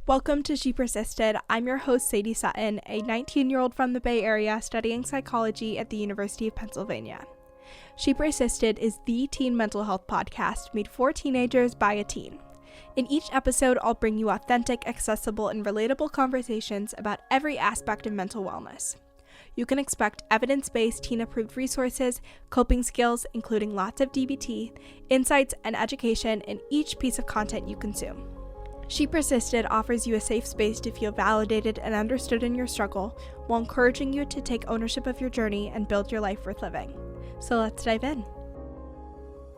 Welcome to She Persisted. I'm your host, Sadie Sutton, a 19-year-old from the Bay Area studying psychology at the University of Pennsylvania. She Persisted is the teen mental health podcast made for teenagers by a teen. In each episode, I'll bring you authentic, accessible, and relatable conversations about every aspect of mental wellness. You can expect evidence-based teen-approved resources, coping skills, including lots of DBT, insights, and education in each piece of content you consume. She Persisted offers you a safe space to feel validated and understood in your struggle, while encouraging you to take ownership of your journey and build your life worth living. So let's dive in.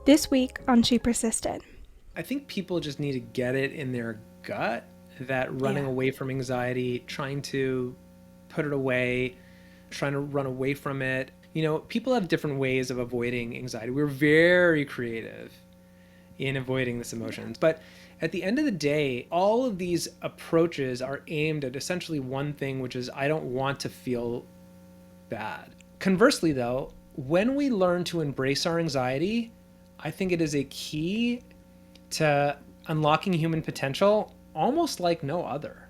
This week on She Persisted. I think people just need to get it in their gut that running away from anxiety, trying to put it away, trying to run away from it. You know, people have different ways of avoiding anxiety. We're very creative in avoiding this emotions. But at the end of the day, all of these approaches are aimed at essentially one thing, which is I don't want to feel bad. Conversely, though, when we learn to embrace our anxiety, I think it is a key to unlocking human potential almost like no other.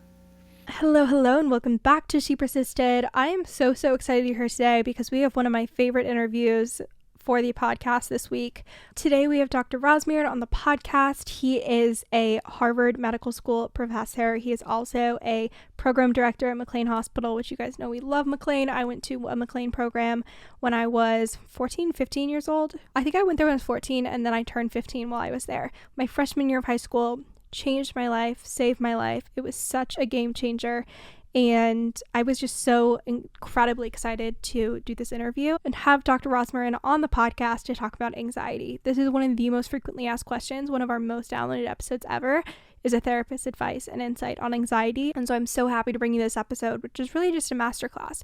Hello, and welcome back to She Persisted. I am so excited you're here today because we have one of my favorite interviews for the podcast this week. Today we have Dr. Rosmarin on the podcast. He is a Harvard Medical School professor. He is also a program director at McLean Hospital, which you guys know we love McLean. I went to a McLean program when I was 15 years old. I think I went there when I was 14 and then I turned 15 while I was there. My freshman year of high school changed my life, saved my life. It was such a game changer. And I was just so incredibly excited to do this interview and have Dr. Rosmarin on the podcast to talk about anxiety. This is one of the most frequently asked questions. One of our most downloaded episodes ever is a therapist's advice and insight on anxiety. And so I'm so happy to bring you this episode, which is really just a masterclass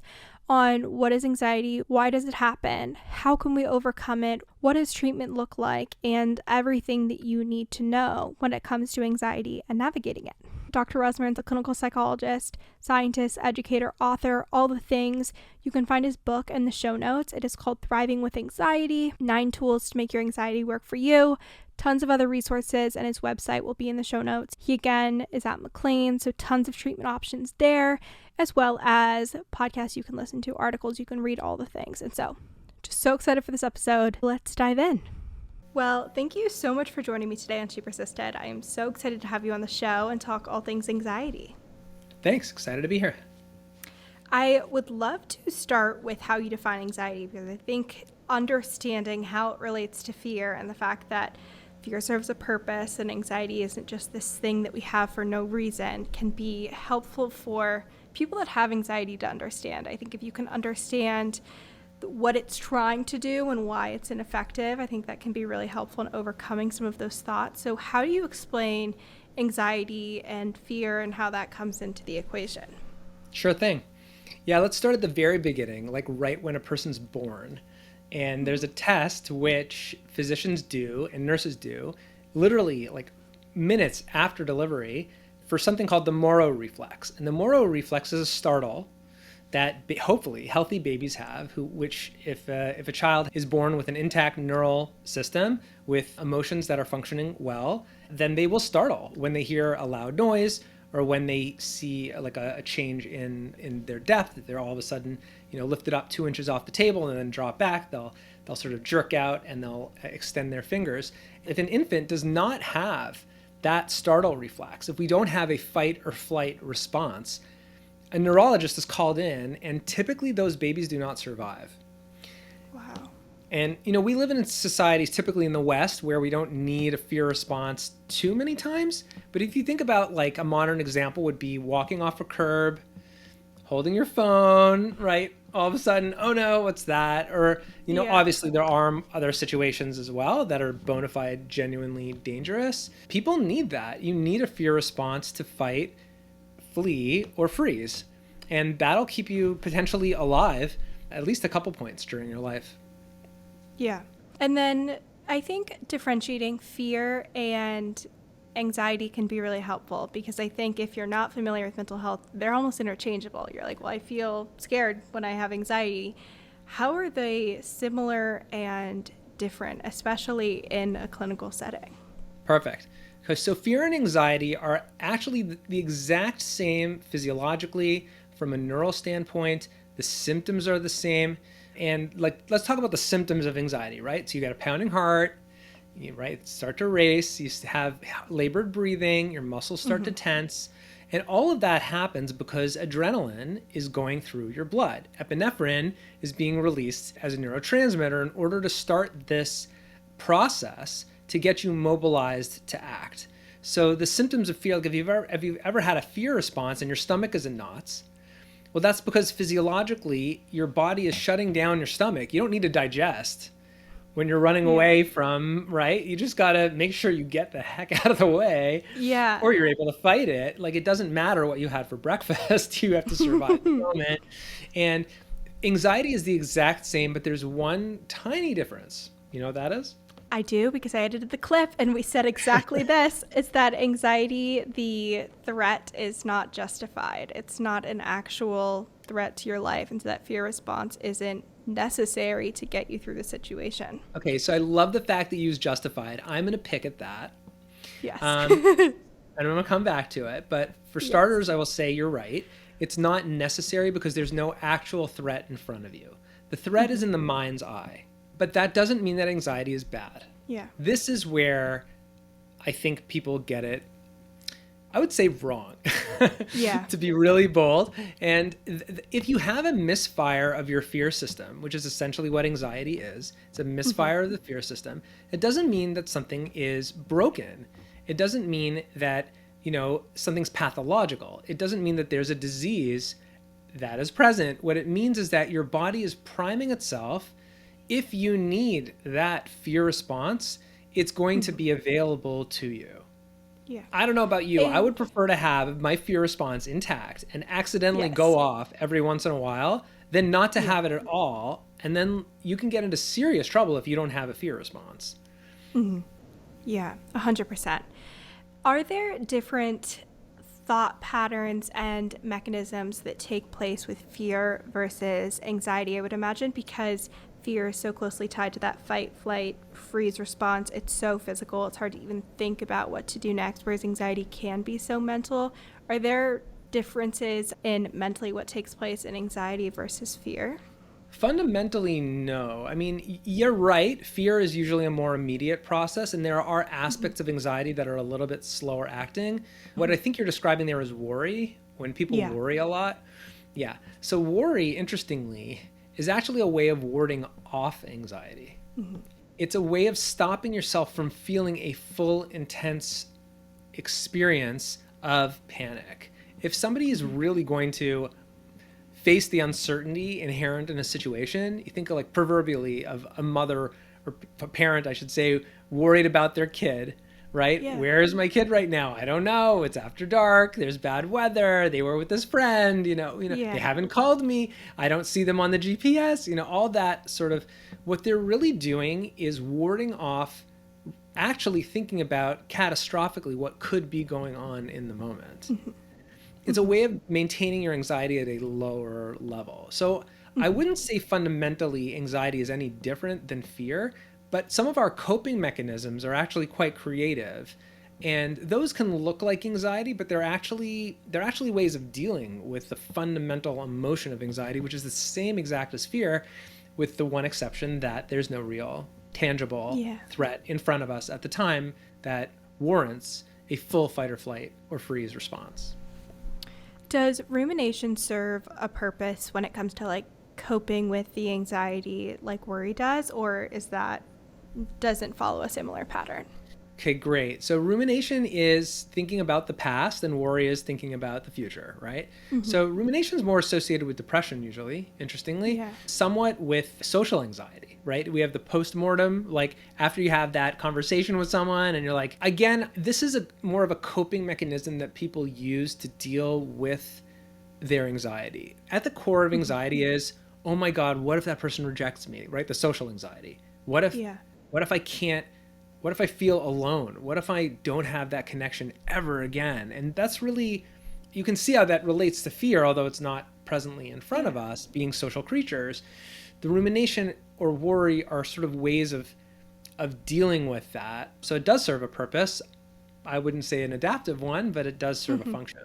on what is anxiety, why does it happen, how can we overcome it, what does treatment look like, and everything that you need to know when it comes to anxiety and navigating it. Dr. Rosmarin's a clinical psychologist, scientist, educator, author, all the things. You can find his book in the show notes. It is called Thriving with Anxiety, 9 Tools to Make Your Anxiety Work for You. Tons of other resources, and his website will be in the show notes. He again is at McLean, so tons of treatment options there, as well as podcasts you can listen to, articles you can read, all the things. And so just so excited for this episode. Let's dive in. Well, thank you so much for joining me today on She Persisted. I am so excited to have you on the show and talk all things anxiety. Thanks. Excited to be here. I would love to start with how you define anxiety, because I think understanding how it relates to fear and the fact that fear serves a purpose and anxiety isn't just this thing that we have for no reason can be helpful for people that have anxiety to understand. I think if you can understand what it's trying to do and why it's ineffective, I think that can be really helpful in overcoming some of those thoughts. So how do you explain anxiety and fear and how that comes into the equation? Sure thing. Yeah, let's start at the very beginning, like right when a person's born. And there's a test which physicians do and nurses do literally like minutes after delivery for something called the Moro reflex. And the Moro reflex is a startle that hopefully healthy babies have, which if a child is born with an intact neural system with emotions that are functioning well, then they will startle when they hear a loud noise or when they see like a change in their depth, that they're all of a sudden, lifted up 2 inches off the table and then drop back. They'll sort of jerk out and they'll extend their fingers. If an infant does not have that startle reflex, if we don't have a fight or flight response, a neurologist is called in, and typically those babies do not survive. Wow. And, we live in societies typically in the West where we don't need a fear response too many times. But if you think about like a modern example would be walking off a curb, holding your phone, right? All of a sudden, oh no, what's that? Or, obviously there are other situations as well that are bona fide, genuinely dangerous. People need that. You need a fear response to fight, flee, or freeze. And that'll keep you potentially alive at least a couple points during your life. Yeah. And then I think differentiating fear and anxiety can be really helpful, because I think if you're not familiar with mental health, they're almost interchangeable. You're like, well, I feel scared when I have anxiety. How are they similar and different, especially in a clinical setting? Perfect. Okay, so fear and anxiety are actually the exact same physiologically from a neural standpoint. The symptoms are the same. And like, let's talk about the symptoms of anxiety, right? So you got a pounding heart, right? Start to race, you have labored breathing, your muscles start to tense. And all of that happens because adrenaline is going through your blood. Epinephrine is being released as a neurotransmitter in order to start this process to get you mobilized to act. So the symptoms of fear, like if you've ever had a fear response and your stomach is in knots, well, that's because physiologically your body is shutting down your stomach. You don't need to digest when you're running away from, right? You just got to make sure you get the heck out of the way. Yeah. Or you're able to fight it. Like, it doesn't matter what you had for breakfast. You have to survive the moment. And anxiety is the exact same, but there's one tiny difference. You know what that is? I do, because I edited the clip and we said exactly this. It's that anxiety, the threat is not justified. It's not an actual threat to your life. And so that fear response isn't necessary to get you through the situation. Okay, so I love the fact that you use justified. I'm going to pick at that. Yes. And I'm going to come back to it. But for starters, I will say you're right. It's not necessary because there's no actual threat in front of you. The threat is in the mind's eye. But that doesn't mean that anxiety is bad. Yeah. This is where I think people get it, I would say, wrong. Yeah. To be really bold. And if you have a misfire of your fear system, which is essentially what anxiety is, it's a misfire of the fear system, it doesn't mean that something is broken. It doesn't mean that, something's pathological. It doesn't mean that there's a disease that is present. What it means is that your body is priming itself. If you need that fear response, it's going to be available to you. Yeah. I don't know about you. I would prefer to have my fear response intact and accidentally go off every once in a while than not to have it at all. And then you can get into serious trouble if you don't have a fear response. Yeah, 100%. Are there different thought patterns and mechanisms that take place with fear versus anxiety, I would imagine, because fear is so closely tied to that fight, flight, freeze response. It's so physical. It's hard to even think about what to do next, whereas anxiety can be so mental. Are there differences in mentally what takes place in anxiety versus fear? Fundamentally, no. I mean, you're right. Fear is usually a more immediate process, and there are aspects of anxiety that are a little bit slower acting. What I think you're describing there is worry, when people worry a lot. Yeah. So worry, interestingly, is actually a way of warding off anxiety. It's a way of stopping yourself from feeling a full, intense experience of panic. If somebody is really going to face the uncertainty inherent in a situation, you think of, like, proverbially of a mother or a parent, I should say, worried about their kid, right? Yeah. Where is my kid right now? I don't know. It's after dark. There's bad weather. They were with this friend, they haven't called me. I don't see them on the GPS, all that sort of. What they're really doing is warding off, actually thinking about catastrophically what could be going on in the moment. It's a way of maintaining your anxiety at a lower level. So I wouldn't say fundamentally anxiety is any different than fear, but some of our coping mechanisms are actually quite creative. And those can look like anxiety, but they're actually ways of dealing with the fundamental emotion of anxiety, which is the same exact as fear, with the one exception that there's no real tangible threat in front of us at the time that warrants a full fight or flight or freeze response. Does rumination serve a purpose when it comes to, like, coping with the anxiety like worry does, or doesn't follow a similar pattern? Okay, great. So rumination is thinking about the past and worry is thinking about the future, right? So rumination is more associated with depression usually, interestingly, somewhat with social anxiety, right? We have the postmortem, like after you have that conversation with someone and you're like, again, this is more of a coping mechanism that people use to deal with their anxiety. At the core of anxiety is, oh my God, what if that person rejects me, right? The social anxiety. What if I can't, what if I feel alone? What if I don't have that connection ever again? And that's really, you can see how that relates to fear, although it's not presently in front of us, being social creatures. The rumination or worry are sort of ways of dealing with that. So it does serve a purpose. I wouldn't say an adaptive one, but it does serve a function.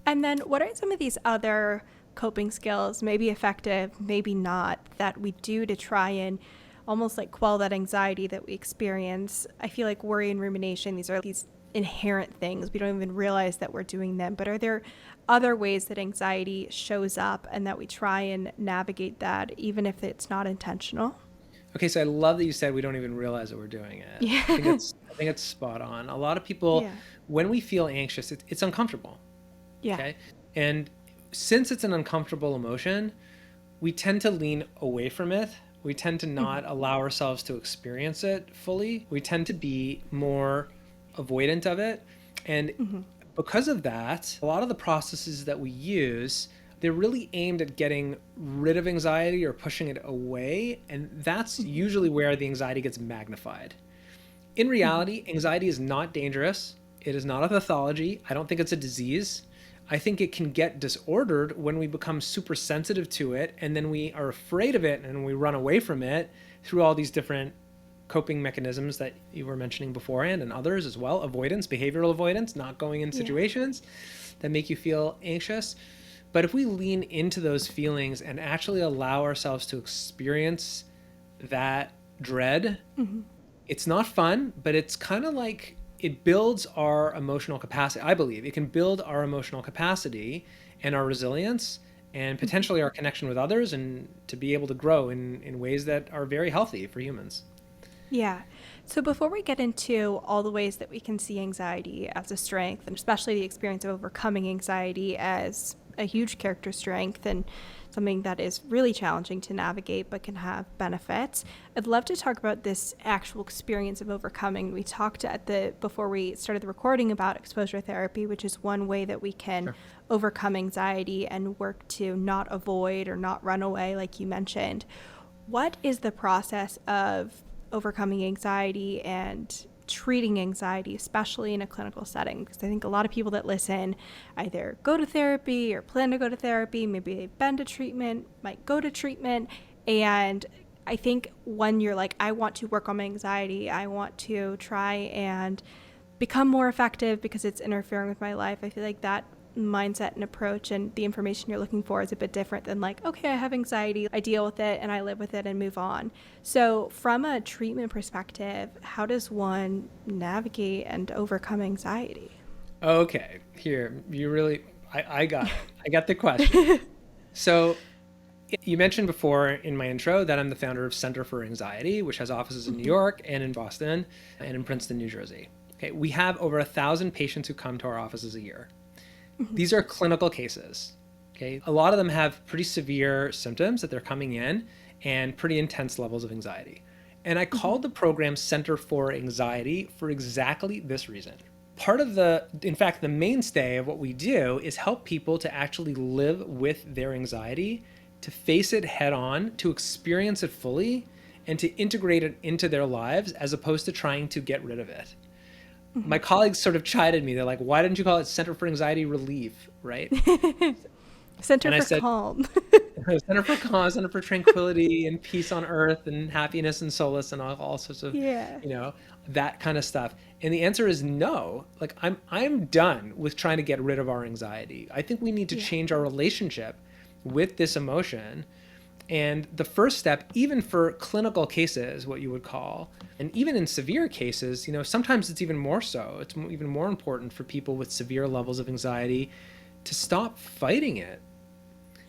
And then what are some of these other coping skills, maybe effective, maybe not, that we do to try and almost like quell that anxiety that we experience? I feel like worry and rumination, these are these inherent things. We don't even realize that we're doing them. But are there other ways that anxiety shows up and that we try and navigate that, even if it's not intentional? Okay, so I love that you said we don't even realize that we're doing it. Yeah. I think it's spot on. A lot of people, Yeah. when we feel anxious, it's uncomfortable. Yeah. Okay. And since it's an uncomfortable emotion, we tend to lean away from it. We tend to not allow ourselves to experience it fully. We tend to be more avoidant of it. And because of that, a lot of the processes that we use, they're really aimed at getting rid of anxiety or pushing it away. And that's usually where the anxiety gets magnified. In reality, anxiety is not dangerous. It is not a pathology. I don't think it's a disease. I think it can get disordered when we become super sensitive to it, and then we are afraid of it and we run away from it through all these different coping mechanisms that you were mentioning beforehand, and others as well. Avoidance, behavioral avoidance, not going in situations that make you feel anxious. But if we lean into those feelings and actually allow ourselves to experience that dread, it's not fun, but it's kind of like it builds our emotional capacity. I believe it can build our emotional capacity and our resilience and potentially our connection with others, and to be able to grow in ways that are very healthy for humans. Yeah. So before we get into all the ways that we can see anxiety as a strength, and especially the experience of overcoming anxiety as a huge character strength and something that is really challenging to navigate but can have benefits, I'd love to talk about this actual experience of overcoming. We talked before we started the recording about exposure therapy, which is one way that we can overcome anxiety and work to not avoid or not run away, like you mentioned. What is the process of overcoming anxiety and treating anxiety, especially in a clinical setting? Because I think a lot of people that listen either go to therapy or plan to go to therapy, maybe they've been to treatment, might go to treatment. And I think when you're like, I want to work on my anxiety, I want to try and become more effective because it's interfering with my life, I feel like that mindset and approach and the information you're looking for is a bit different than like, okay, I have anxiety, I deal with it and I live with it and move on. So from a treatment perspective, how does one navigate and overcome anxiety? Okay, here, I got it. I got the question. So you mentioned before in my intro that I'm the founder of Center for Anxiety, which has offices in New York and in Boston and in Princeton, New Jersey. Okay, we have over 1,000 patients who come to our offices a year. These are clinical cases. Okay, a lot of them have pretty severe symptoms that they're coming in and pretty intense levels of anxiety. And I called the program Center for Anxiety for exactly this reason. In fact, the mainstay of what we do is help people to actually live with their anxiety, to face it head on, to experience it fully, and to integrate it into their lives as opposed to trying to get rid of it. My colleagues sort of chided me. They're like, why didn't you call it Center for Anxiety Relief, right? Center And I for said, calm. Center for calm, Center for tranquility and peace on earth and happiness and solace and all sorts of, that kind of stuff. And the answer is no. Like, I'm done with trying to get rid of our anxiety. I think we need to change our relationship with this emotion. And the first step, even for clinical cases, what you would call, and even in severe cases, sometimes it's even more so. It's even more important for people with severe levels of anxiety to stop fighting it.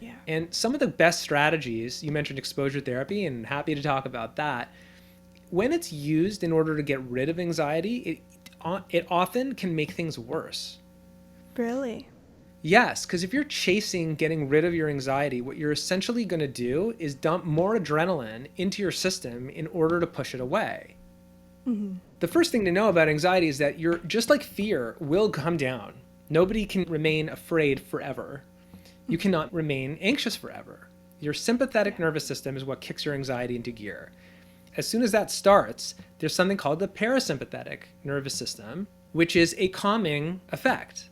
Yeah. And some of the best strategies, you mentioned exposure therapy, and happy to talk about that. When it's used in order to get rid of anxiety, it often can make things worse. Really? Yes, because if you're chasing getting rid of your anxiety, what you're essentially going to do is dump more adrenaline into your system in order to push it away. The first thing to know about anxiety is that you're just like fear will come down. Nobody can remain afraid forever. You cannot remain anxious forever. Your sympathetic nervous system is what kicks your anxiety into gear. As soon as that starts, there's something called the parasympathetic nervous system, which is a calming effect.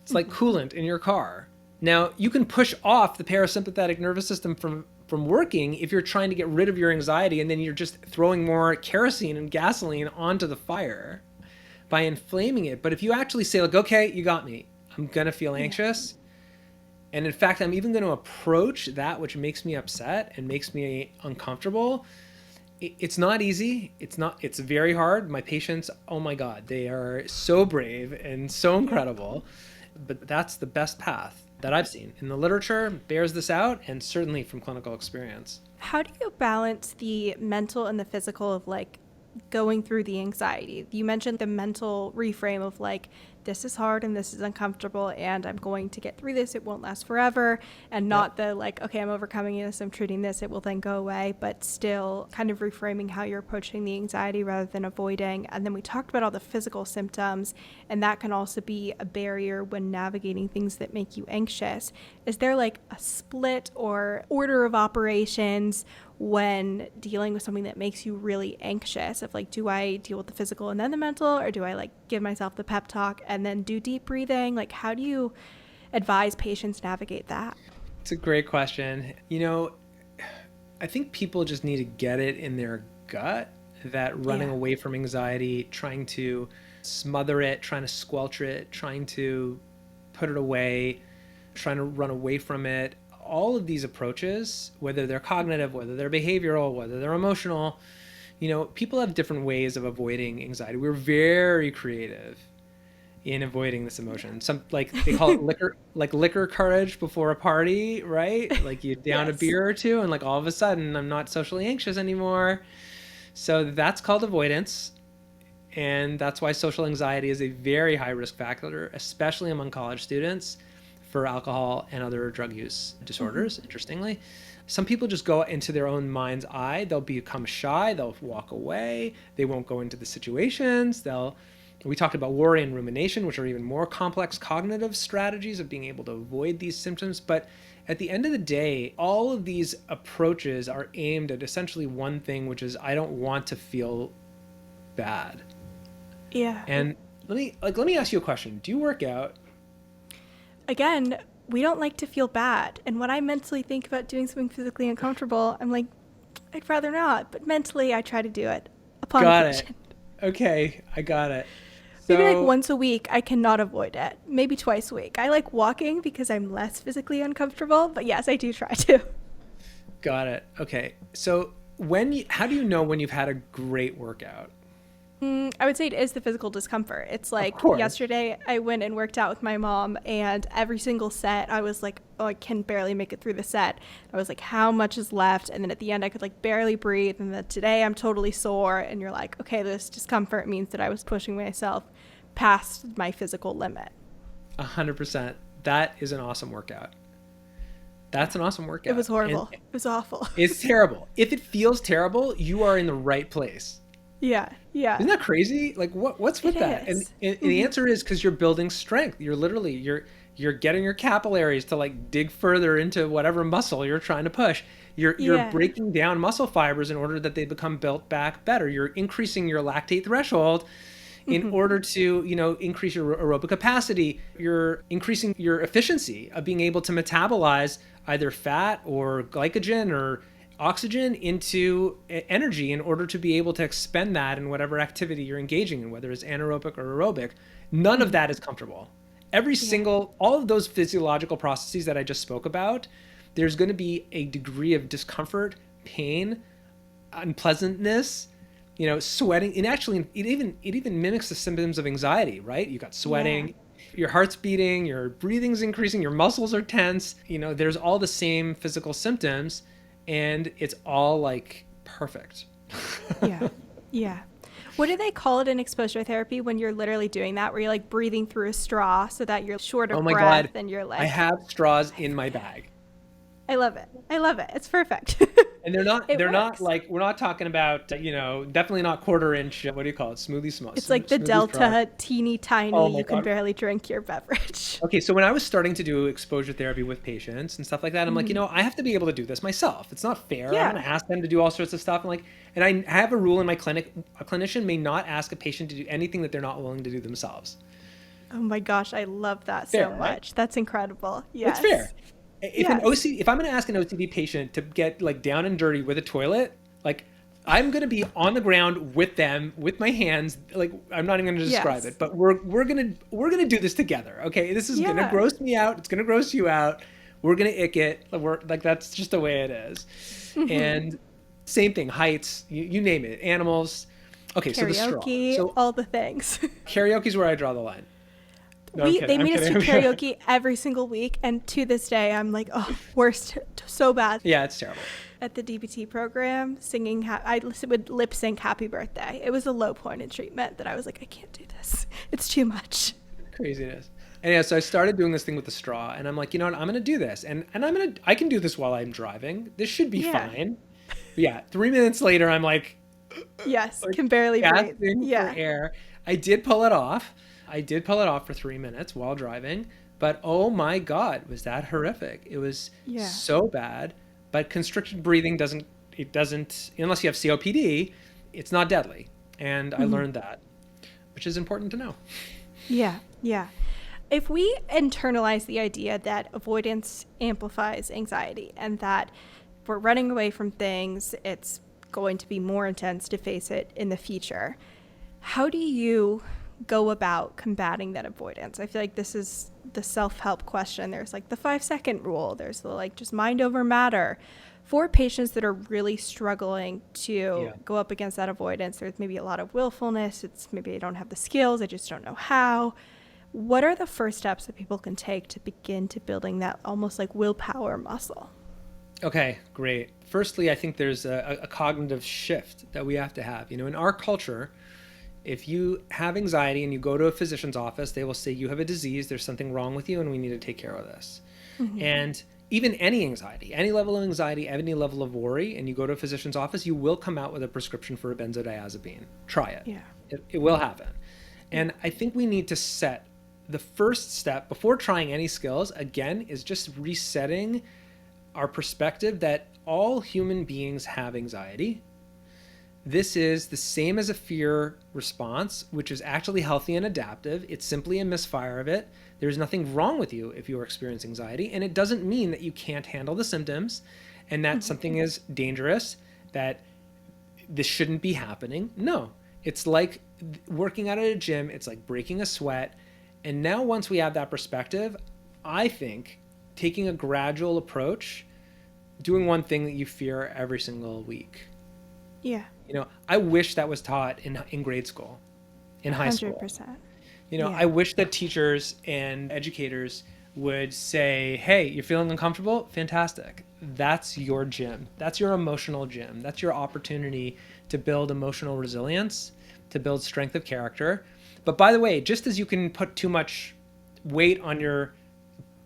It's like coolant in your car. Now, you can push off the parasympathetic nervous system from working if you're trying to get rid of your anxiety and then you're just throwing more kerosene and gasoline onto the fire. by inflaming it. But if you actually say like, okay, you got me, I'm going to feel anxious. And in fact, I'm even going to approach that which makes me upset and makes me uncomfortable. It's not easy. It's very hard. My patients, oh my God, they are so brave and so incredible. But that's the best path that I've seen. And the literature bears this out, and certainly from clinical experience. How do you balance the mental and the physical of like going through the anxiety? You mentioned the mental reframe of like, this is hard and this is uncomfortable and I'm going to get through this. It won't last forever. And not the like, okay, I'm overcoming this, I'm treating this, it will then go away, but still kind of reframing how you're approaching the anxiety rather than avoiding. And then we talked about all the physical symptoms, and that can also be a barrier when navigating things that make you anxious. Is there like a split or order of operations when dealing with something that makes you really anxious, of like, do I deal with the physical and then the mental, or do I like give myself the pep talk and then do deep breathing? Like, how do you advise patients navigate that? It's a great question. You know, I think people just need to get it in their gut that running away from anxiety, trying to smother it, trying to squelch it, trying to put it away, trying to run away from it, all of these approaches, whether they're cognitive, whether they're behavioral, whether they're emotional, you know, people have different ways of avoiding anxiety. We're very creative in avoiding this emotion. Some, like, they call it liquor courage before a party, right? Like, you down a beer or two and like all of a sudden I'm not socially anxious anymore. So that's called avoidance. And that's why social anxiety is a very high risk factor, especially among college students, for alcohol and other drug use disorders, interestingly. Some people just go into their own mind's eye. They'll become shy. They'll walk away. They won't go into the situations. We talked about worry and rumination, which are even more complex cognitive strategies of being able to avoid these symptoms. But at the end of the day, all of these approaches are aimed at essentially one thing, which is I don't want to feel bad. Yeah. And let me ask you a question. Do you work out? Again, we don't like to feel bad. And when I mentally think about doing something physically uncomfortable, I'm like, I'd rather not. But mentally, I try to do it upon occasion. Okay, I got it. So, maybe like once a week, I cannot avoid it. Maybe twice a week. I like walking because I'm less physically uncomfortable. But yes, I do try to. Got it. Okay. So how do you know when you've had a great workout? I would say it is the physical discomfort. It's like yesterday I went and worked out with my mom, and every single set I was like, oh, I can barely make it through the set. I was like, how much is left? And then at the end I could like barely breathe. And then today I'm totally sore. And you're like, okay, this discomfort means that I was pushing myself past my physical limit. 100%. That is an awesome workout. That's an awesome workout. It was horrible. It was awful. It's terrible. If it feels terrible, you are in the right place. Yeah. Isn't that crazy? Like, what's with that? And the answer is because you're building strength. You're literally you're getting your capillaries to like dig further into whatever muscle you're trying to push. You're breaking down muscle fibers in order that they become built back better. You're increasing your lactate threshold in order to, increase your aerobic capacity. You're increasing your efficiency of being able to metabolize either fat or glycogen or oxygen into energy in order to be able to expend that in whatever activity you're engaging in, whether it's anaerobic or aerobic. None of that is comfortable. All of those physiological processes that I just spoke about, there's going to be a degree of discomfort, pain, unpleasantness, sweating. And actually, it even mimics the symptoms of anxiety, right? You got sweating, your heart's beating, your breathing's increasing, your muscles are tense. There's all the same physical symptoms. And it's all like perfect. Yeah. What do they call it in exposure therapy when you're literally doing that, where you're like breathing through a straw so that you're short of breath? God. And you're like, I have straws in my bag. I love it. It's perfect. And they're not like, we're not talking about, definitely not quarter-inch, what do you call it? Smoothie smoke. It's like the Delta straw. Teeny tiny, you can barely drink your beverage. Okay, so when I was starting to do exposure therapy with patients and stuff like that, I'm like, I have to be able to do this myself. It's not fair. I'm going to ask them to do all sorts of stuff. And I have a rule in my clinic, a clinician may not ask a patient to do anything that they're not willing to do themselves. Oh my gosh, I love that so much. Right? That's incredible. Yes. It's fair. If I'm going to ask an OCD patient to get like down and dirty with a toilet, like I'm going to be on the ground with them, with my hands. Like, I'm not even going to describe Yes. it, but we're going to do this together. Okay. This is going to Yeah. gross me out. It's going to gross you out. We're going to ick it. We're like, that's just the way it is. And same thing, heights, you name it, animals. Okay. So the straw. Karaoke, So all the things. karaoke is where I draw the line. No, I'm They kidding. I'm made us do kidding. karaoke every single week, and to this day, I'm like, oh, worst, so bad. Yeah, it's terrible. At the DBT program, singing, would lip sync "Happy Birthday." It was a low point in treatment that I was like, I can't do this. It's too much. Craziness. And yeah, so I started doing this thing with the straw, and I'm like, you know what, I'm gonna do this, and I can do this while I'm driving. This should be Yeah. fine. But yeah, 3 minutes later, I'm like, Yes, like can barely breathe. gasping Yeah. for air. I did pull it off. I did pull it off for 3 minutes while driving, but oh my God, was that horrific? It was Yeah. so bad. But constricted breathing doesn't, unless you have COPD, it's not deadly. And I learned that, which is important to know. Yeah, yeah. If we internalize the idea that avoidance amplifies anxiety and that if we're running away from things, it's going to be more intense to face it in the future, how do you go about combating that avoidance? I feel like this is the self-help question. There's like the 5-second rule. There's the like just mind over matter. For patients that are really struggling to go up against that avoidance, there's maybe a lot of willfulness. It's maybe I don't have the skills. I just don't know how. What are the first steps that people can take to begin to building that almost like willpower muscle? Okay, great. Firstly, I think there's a cognitive shift that we have to have. You know, in our culture, if you have anxiety and you go to a physician's office, they will say you have a disease, there's something wrong with you, and we need to take care of this. And even any anxiety, any level of anxiety, any level of worry, and you go to a physician's office, you will come out with a prescription for a benzodiazepine. Try it. Yeah. It will happen. And I think we need to set the first step before trying any skills, again, is just resetting our perspective that all human beings have anxiety. This is the same as a fear response, which is actually healthy and adaptive. It's simply a misfire of it. There's nothing wrong with you if you are experiencing anxiety, and it doesn't mean that you can't handle the symptoms and that something is dangerous, that this shouldn't be happening. No, it's like working out at a gym. It's like breaking a sweat. And now once we have that perspective, I think taking a gradual approach, doing one thing that you fear every single week. Yeah. You know, I wish that was taught in grade school, in high school. 100%. You know, Yeah. I wish that teachers and educators would say, hey, you're feeling uncomfortable? Fantastic. That's your gym. That's your emotional gym. That's your opportunity to build emotional resilience, to build strength of character. But by the way, just as you can put too much weight on your,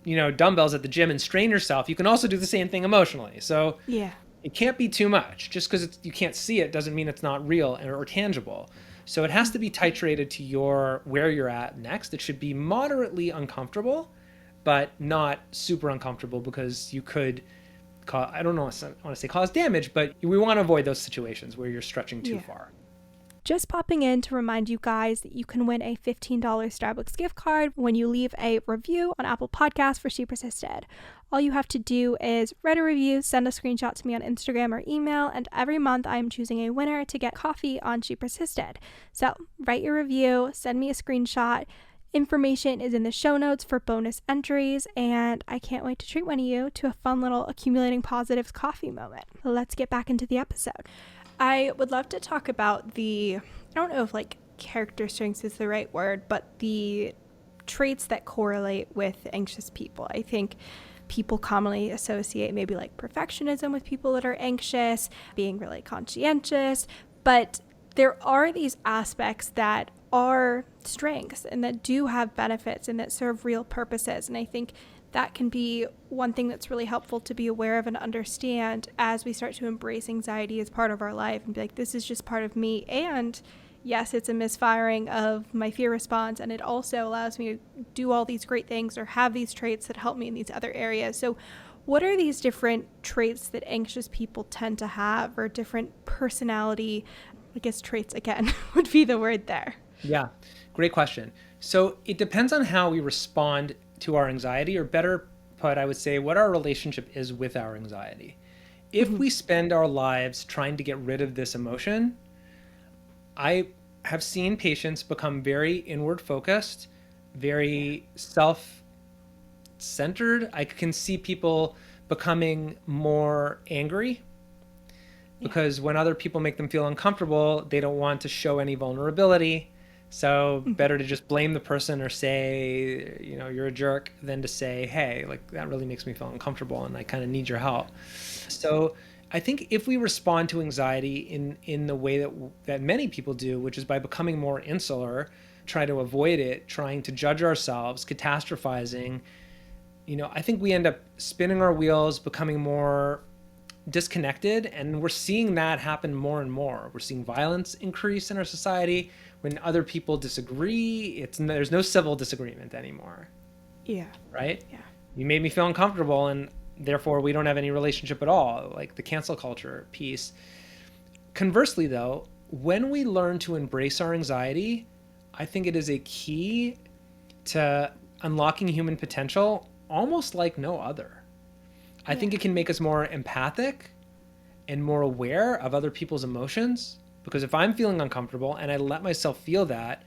dumbbells at the gym and strain yourself, you can also do the same thing emotionally. So Yeah. it can't be too much. Just because you can't see it doesn't mean it's not real or tangible. So it has to be titrated to where you're at next. It should be moderately uncomfortable, but not super uncomfortable, because you could I don't know, I want to say cause damage, but we want to avoid those situations where you're stretching too far. Just popping in to remind you guys that you can win a $15 Starbucks gift card when you leave a review on Apple Podcasts for She Persisted. All you have to do is write a review, send a screenshot to me on Instagram or email, and every month I am choosing a winner to get coffee on She Persisted. So write your review, send me a screenshot. Information is in the show notes for bonus entries, and I can't wait to treat one of you to a fun little accumulating positives coffee moment. Let's get back into the episode. I would love to talk about I don't know if like character strengths is the right word, but the traits that correlate with anxious people. I think people commonly associate maybe like perfectionism with people that are anxious, being really conscientious, but there are these aspects that are strengths and that do have benefits and that serve real purposes. And I think that can be one thing that's really helpful to be aware of and understand as we start to embrace anxiety as part of our life and be like, this is just part of me. And yes, it's a misfiring of my fear response. And it also allows me to do all these great things or have these traits that help me in these other areas. So what are these different traits that anxious people tend to have, or different personality, I guess traits again would be the word there? Yeah, great question. So it depends on how we respond to our anxiety, or better put, I would say what our relationship is with our anxiety. if we spend our lives trying to get rid of this emotion, I have seen patients become very inward focused, very self-centered. I can see people becoming more angry because when other people make them feel uncomfortable, they don't want to show any vulnerability. So better to just blame the person or say, you're a jerk, than to say, hey, like that really makes me feel uncomfortable and I kind of need your help. So I think if we respond to anxiety in the way that many people do, which is by becoming more insular, try to avoid it, trying to judge ourselves, catastrophizing, I think we end up spinning our wheels, becoming more disconnected, and we're seeing that happen more and more. We're seeing violence increase in our society. When other people disagree, there's no civil disagreement anymore. Yeah. Right? Yeah. You made me feel uncomfortable and therefore we don't have any relationship at all, like the cancel culture piece. Conversely though, when we learn to embrace our anxiety, I think it is a key to unlocking human potential almost like no other. I think it can make us more empathic and more aware of other people's emotions, because if I'm feeling uncomfortable and I let myself feel that,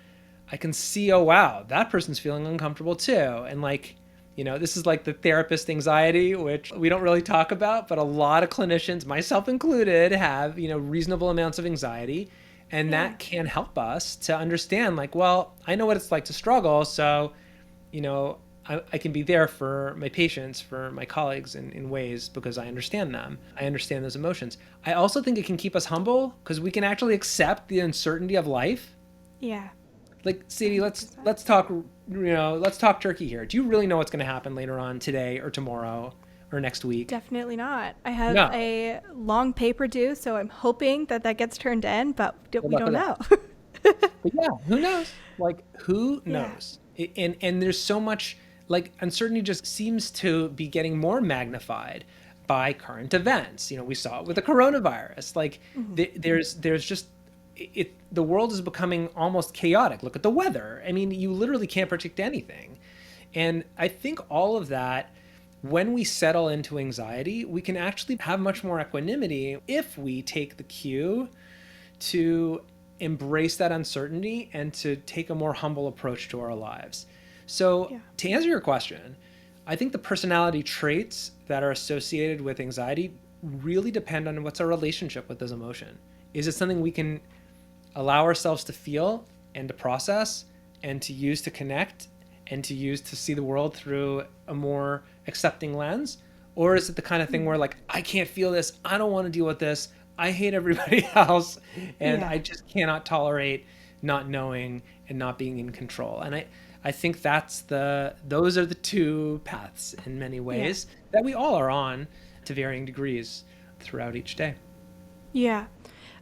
I can see, oh wow, that person's feeling uncomfortable too. And this is like the therapist anxiety, which we don't really talk about, but a lot of clinicians, myself included, have, reasonable amounts of anxiety. And that can help us to understand, well, I know what it's like to struggle. So, I can be there for my patients, for my colleagues in ways because I understand them. I understand those emotions. I also think it can keep us humble because we can actually accept the uncertainty of life. Yeah. Like, Sadie, let's talk, let's talk turkey here. Do you really know what's going to happen later on today or tomorrow or next week? Definitely not. I have a long paper due, so I'm hoping that gets turned in, but we don't know. But yeah, who knows? Who knows? And there's so much, uncertainty just seems to be getting more magnified by current events. We saw it with the coronavirus. There's just, the world is becoming almost chaotic. Look at the weather. I mean, you literally can't predict anything. And I think all of that, when we settle into anxiety, we can actually have much more equanimity if we take the cue to embrace that uncertainty and to take a more humble approach to our lives. So to answer your question, I think the personality traits that are associated with anxiety really depend on what's our relationship with this emotion. Is it something we can allow ourselves to feel and to process and to use to connect and to use to see the world through a more accepting lens? Or is it the kind of thing where I can't feel this, I don't want to deal with this, I hate everybody else, and I just cannot tolerate not knowing and not being in control? And I think those are the two paths in many ways that we all are on to varying degrees throughout each day. Yeah.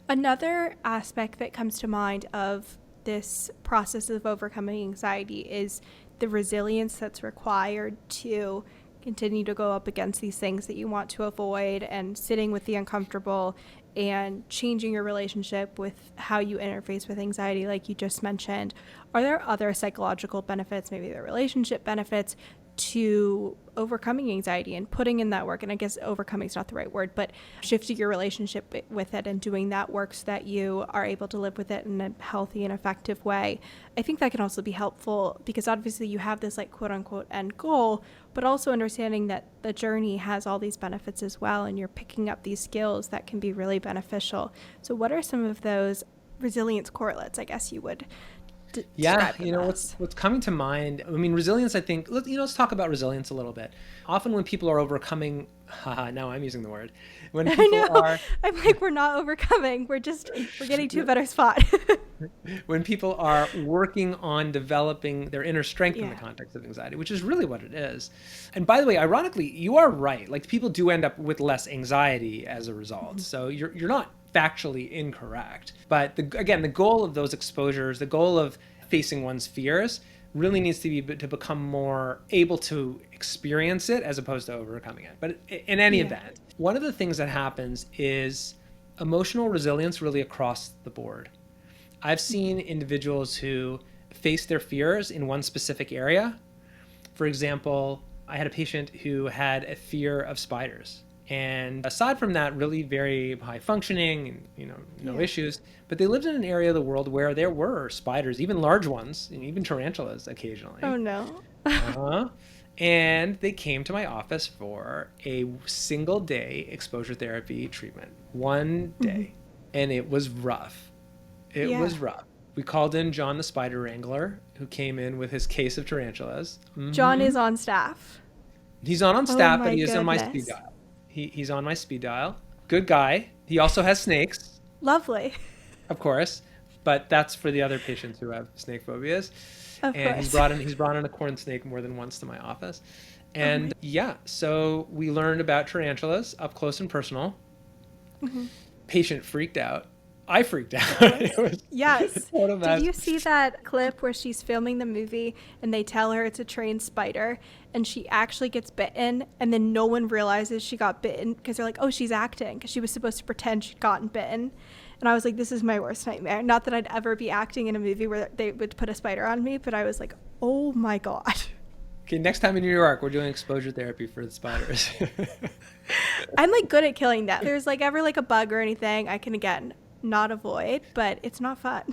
Another aspect that comes to mind of this process of overcoming anxiety is the resilience that's required to continue to go up against these things that you want to avoid, and sitting with the uncomfortable and changing your relationship with how you interface with anxiety, like you just mentioned. Are there other psychological benefits, maybe the relationship benefits, to overcoming anxiety and putting in that work? And I guess overcoming is not the right word, but shifting your relationship with it and doing that work so that you are able to live with it in a healthy and effective way. I think that can also be helpful because obviously you have this quote unquote end goal, but also understanding that the journey has all these benefits as well, and you're picking up these skills that can be really beneficial. So what are some of those resilience correlates, I guess you would what's coming to mind, I mean, resilience, I think, let's talk about resilience a little bit. Often when people are overcoming, now I'm using the word, when people I'm we're not overcoming, we're getting to a better spot. When people are working on developing their inner strength in the context of anxiety, which is really what it is. And by the way, ironically, you are right. People do end up with less anxiety as a result. So you're not factually incorrect. But again, the goal of those exposures, the goal of facing one's fears really needs to be to become more able to experience it as opposed to overcoming it. But in any event, one of the things that happens is emotional resilience really across the board. I've seen individuals who face their fears in one specific area. For example, I had a patient who had a fear of spiders. And aside from that, really very high functioning and, no Yeah. issues. But they lived in an area of the world where there were spiders, even large ones, and even tarantulas Oh occasionally. no. Uh-huh. And they came to my office for a single day exposure therapy treatment. One Mhm. day. And it was rough. It Yeah. was rough. We called in John the spider wrangler, who came in with his case of tarantulas. John is on staff. He's not on Oh staff, but my he is on my speed goodness. dial. He's on my speed dial. Good guy. He also has snakes, Lovely. of course, but that's for the other patients who have snake phobias. Of And course. he's brought in a corn snake more than once to my office. Oh my. And yeah, so we learned about tarantulas up close and personal. Mhm. Patient freaked out. I freaked Of out. It course. was a Yes. total Did mess. you see that clip where she's filming the movie and they tell her it's a trained spider and she actually gets bitten and then no one realizes she got bitten because they're like, oh, she's acting because she was supposed to pretend she'd gotten bitten. And I was like, this is my worst nightmare. Not that I'd ever be acting in a movie where they would put a spider on me, but I was like, oh my God. Okay, next time in New York, we're doing exposure therapy for the spiders. I'm like good at killing them. There's like ever like a bug or anything I can again not avoid, but it's not fun.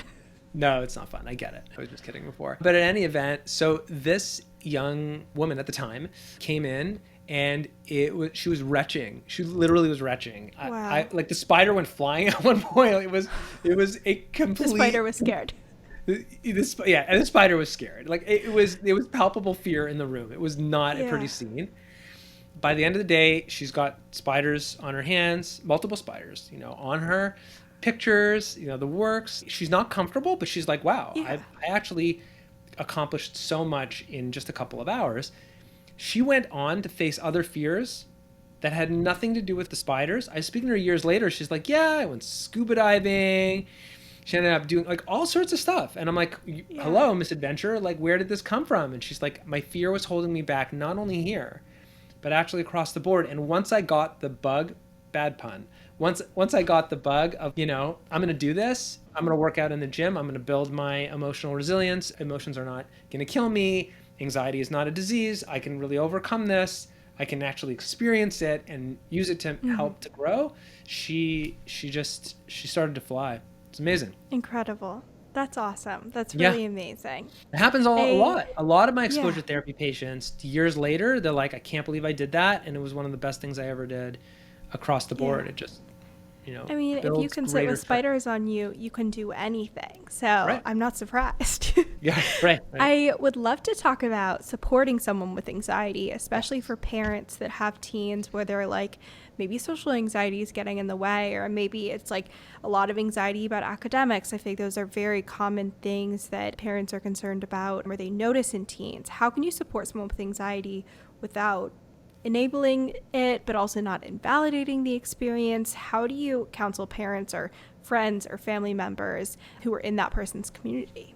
No, it's not fun. I get it. I was just kidding before. But at any event, so this young woman at the time came in and she was retching. She literally was retching. Wow. I like the spider went flying at one point. It was a complete The spider was scared. yeah, and the spider was scared. Like it was palpable fear in the room. It was not a pretty Yeah. scene. By the end of the day, she's got spiders on her hands, multiple spiders, on her, pictures, the works. She's not comfortable, but she's like, wow, Yeah. I actually accomplished so much in just a couple of hours. She went on to face other fears that had nothing to do with the spiders. I was speaking to her years later. She's like, yeah, I went scuba diving. She ended up doing like all sorts of stuff. And I'm like, Yeah. hello, Miss Adventure. Like, where did this come from? And she's like, my fear was holding me back, not only here, but actually across the board. And once I got the bug, bad pun, once I got the bug of, I'm going to do this, I'm going to work out in the gym, I'm going to build my emotional resilience. Emotions are not going to kill me. Anxiety is not a disease. I can really overcome this. I can actually experience it and use it to help to grow. She started to fly. It's amazing. Incredible. That's awesome. That's Yeah. really amazing. It happens a lot. A lot of my exposure Yeah. therapy patients, years later, they're like, I can't believe I did that. And it was one of the best things I ever did across the board. Yeah. It just, I mean, if you builds can sit greater with spiders on you, you can do anything. So Right. I'm not surprised. Yeah, right. I would love to talk about supporting someone with anxiety, especially for parents that have teens where they're like, maybe social anxiety is getting in the way, or maybe it's like a lot of anxiety about academics. I think those are very common things that parents are concerned about or they notice in teens. How can you support someone with anxiety without enabling it, but also not invalidating the experience? How do you counsel parents or friends or family members who are in that person's community?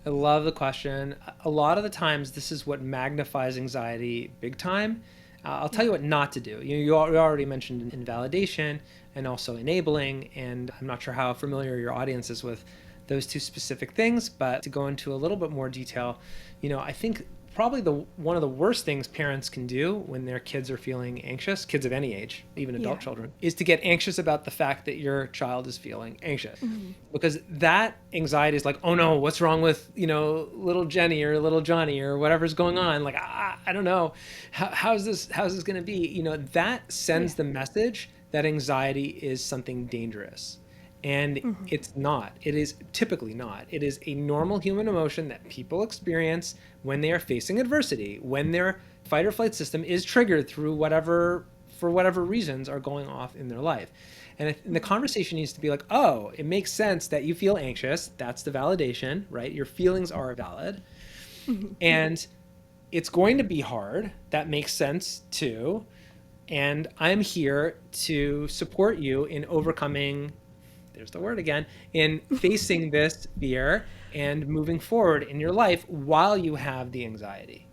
I love the question. A lot of the times, this is what magnifies anxiety big time. I'll tell you what not to do. You already mentioned invalidation and also enabling, and I'm not sure how familiar your audience is with those two specific things, but to go into a little bit more detail, I think probably one of the worst things parents can do when their kids are feeling anxious, kids of any age, even adult children, is to get anxious about the fact that your child is feeling anxious. Because that anxiety is like, oh no, what's wrong with, little Jenny or little Johnny or whatever's going on? Like, I don't know. How's this going to be? That sends the message that anxiety is something dangerous. And it's not. It is typically not. It is a normal human emotion that people experience when they are facing adversity, when their fight or flight system is triggered for whatever reasons are going off in their life. And the conversation needs to be like, oh, it makes sense that you feel anxious. That's the validation, right? Your feelings are valid. And it's going to be hard. That makes sense too. And I'm here to support you in overcoming, there's the word again, in facing this fear and moving forward in your life while you have the anxiety.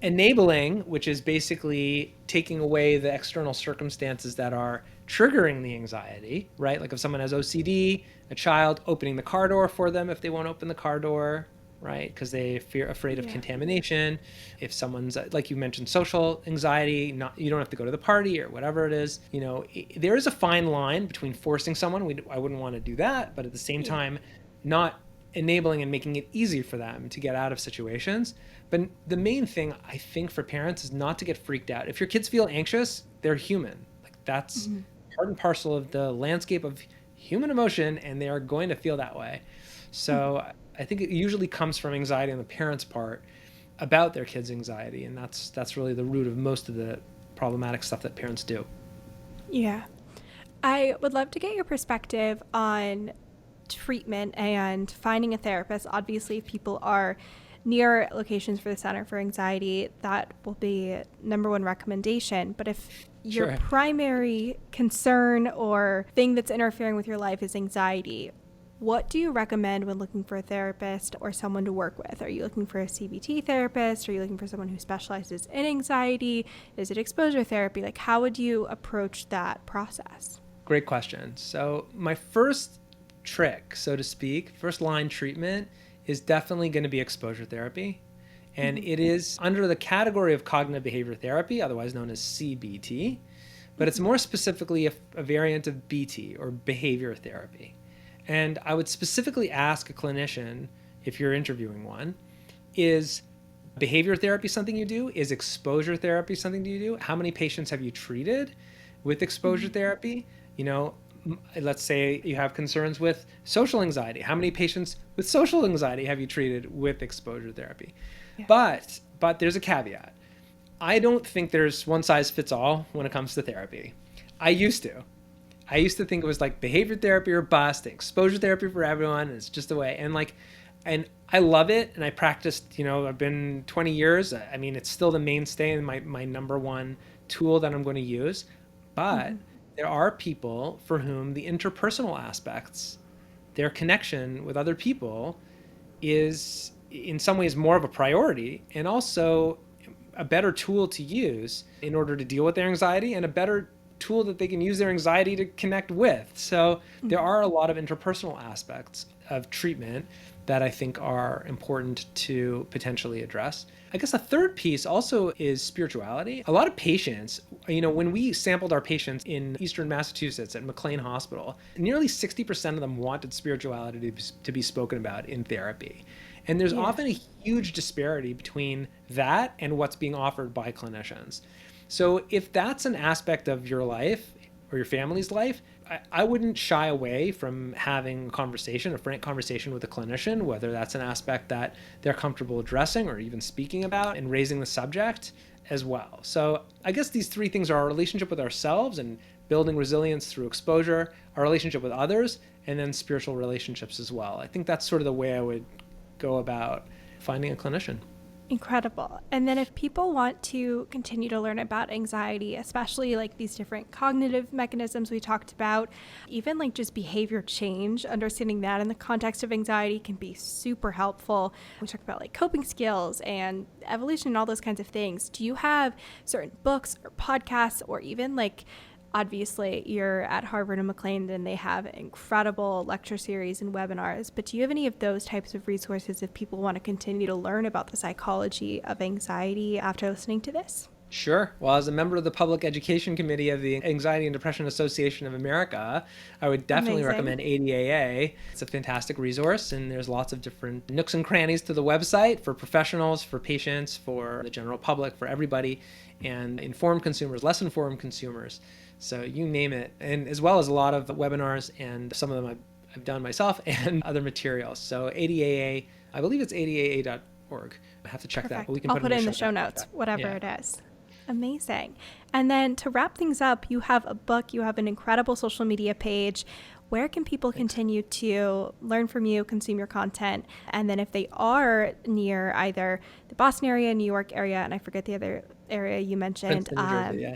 Enabling, which is basically taking away the external circumstances that are triggering the anxiety, right? Like if someone has OCD, a child, opening the car door for them if they won't open the car door, right? Because they fear afraid of Yeah. contamination. If someone's, like you mentioned, social anxiety, not, you don't have to go to the party or whatever it is. There is a fine line between forcing someone. I wouldn't want to do that, but at the same Yeah. time, not enabling and making it easy for them to get out of situations. But the main thing I think for parents is not to get freaked out. If your kids feel anxious, they're human. Like that's Mhm. part and parcel of the landscape of human emotion, and they are going to feel that way. So I think it usually comes from anxiety on the parents' part about their kids' anxiety, and that's really the root of most of the problematic stuff that parents do. Yeah. I would love to get your perspective on treatment and finding a therapist. Obviously, if people are near locations for the Center for Anxiety, that will be number one recommendation. But if your Sure. primary concern or thing that's interfering with your life is anxiety, what do you recommend when looking for a therapist or someone to work with? Are you looking for a CBT therapist? Are you looking for someone who specializes in anxiety? Is it exposure therapy? Like, how would you approach that process? Great question. So my first trick, so to speak, first line treatment is definitely going to be exposure therapy. And it is under the category of cognitive behavior therapy, otherwise known as CBT, but it's more specifically a variant of BT, or behavior therapy. And I would specifically ask a clinician, if you're interviewing one, is behavior therapy something you do? Is exposure therapy something you do? How many patients have you treated with exposure therapy? Let's say you have concerns with social anxiety. How many patients with social anxiety have you treated with exposure therapy? Yeah. But there's a caveat. I don't think there's one size fits all when it comes to therapy. I used to think it was like behavior therapy or bust, exposure therapy for everyone, and it's just the way. And I love it, and I practiced, I've been 20 years. I mean, it's still the mainstay and my number one tool that I'm going to use. But there are people for whom the interpersonal aspects, their connection with other people, is in some ways more of a priority, and also a better tool to use in order to deal with their anxiety, and a better tool that they can use their anxiety to connect with. So there are a lot of interpersonal aspects of treatment that I think are important to potentially address. I guess a third piece also is spirituality. A lot of patients, when we sampled our patients in Eastern Massachusetts at McLean Hospital, nearly 60% of them wanted spirituality to be spoken about in therapy. And there's often a huge disparity between that and what's being offered by clinicians. So if that's an aspect of your life or your family's life, I wouldn't shy away from having a frank conversation with a clinician, whether that's an aspect that they're comfortable addressing or even speaking about, and raising the subject as well. So I guess these three things are our relationship with ourselves and building resilience through exposure, our relationship with others, and then spiritual relationships as well. I think that's sort of the way I would go about finding a clinician. Incredible. And then if people want to continue to learn about anxiety, especially like these different cognitive mechanisms we talked about, even like just behavior change, understanding that in the context of anxiety can be super helpful. We talked about like coping skills and evolution and all those kinds of things. Do you have certain books or podcasts, or even like, obviously you're at Harvard and McLean and they have incredible lecture series and webinars, but do you have any of those types of resources if people want to continue to learn about the psychology of anxiety after listening to this? Sure. Well, as a member of the Public Education Committee of the Anxiety and Depression Association of America, I would definitely recommend ADAA. It's a fantastic resource, and there's lots of different nooks and crannies to the website for professionals, for patients, for the general public, for everybody, and informed consumers, less informed consumers. So you name it, and as well as a lot of webinars, and some of them I've done myself, and other materials. So ADAA, I believe it's adaa.org. I have to check that, but we can I'll put it in the show show notes, whatever Yeah. it is. Amazing. And then to wrap things up, you have a book, you have an incredible social media page. Where can people continue to learn from you, consume your content? And then if they are near either the Boston area, New York area, and I forget the other area you mentioned, Princeton, New Jersey, yeah.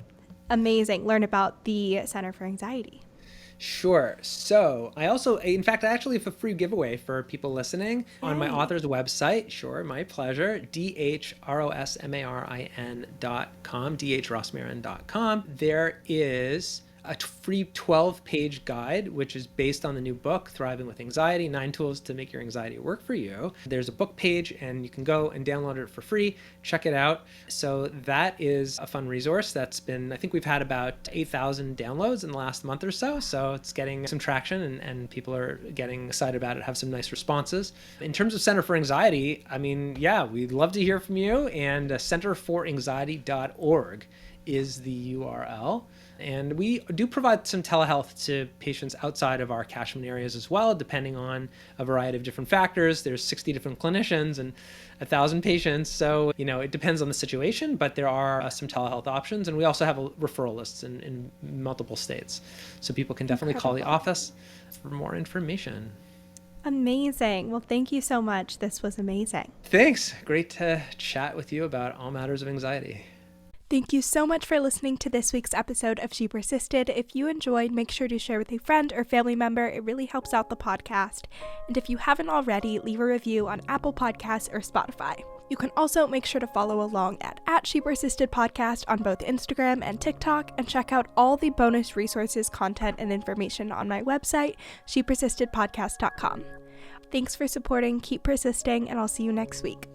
Amazing, learn about the Center for Anxiety. Sure. So I actually have a free giveaway for people listening on my author's website. Sure, my pleasure. DHROSMARIN.com, DHRosmarin.com. There is a free 12-page guide, which is based on the new book, Thriving with Anxiety, 9 Tools to Make Your Anxiety Work for You. There's a book page, and you can go and download it for free. Check it out. So that is a fun resource that's been, I think we've had about 8,000 downloads in the last month or so. So it's getting some traction, and people are getting excited about it, have some nice responses. In terms of Center for Anxiety, I mean, yeah, we'd love to hear from you, and centerforanxiety.org is the URL. And we do provide some telehealth to patients outside of our catchment areas as well, depending on a variety of different factors. There's 60 different clinicians and 1,000 patients. So, it depends on the situation, but there are some telehealth options. And we also have referral lists in multiple states. So people can definitely call the office for more information. Amazing. Well, thank you so much. This was amazing. Thanks. Great to chat with you about all matters of anxiety. Thank you so much for listening to this week's episode of She Persisted. If you enjoyed, make sure to share with a friend or family member. It really helps out the podcast. And if you haven't already, leave a review on Apple Podcasts or Spotify. You can also make sure to follow along at She Persisted Podcast on both Instagram and TikTok, and check out all the bonus resources, content, and information on my website, shepersistedpodcast.com. Thanks for supporting, keep persisting, and I'll see you next week.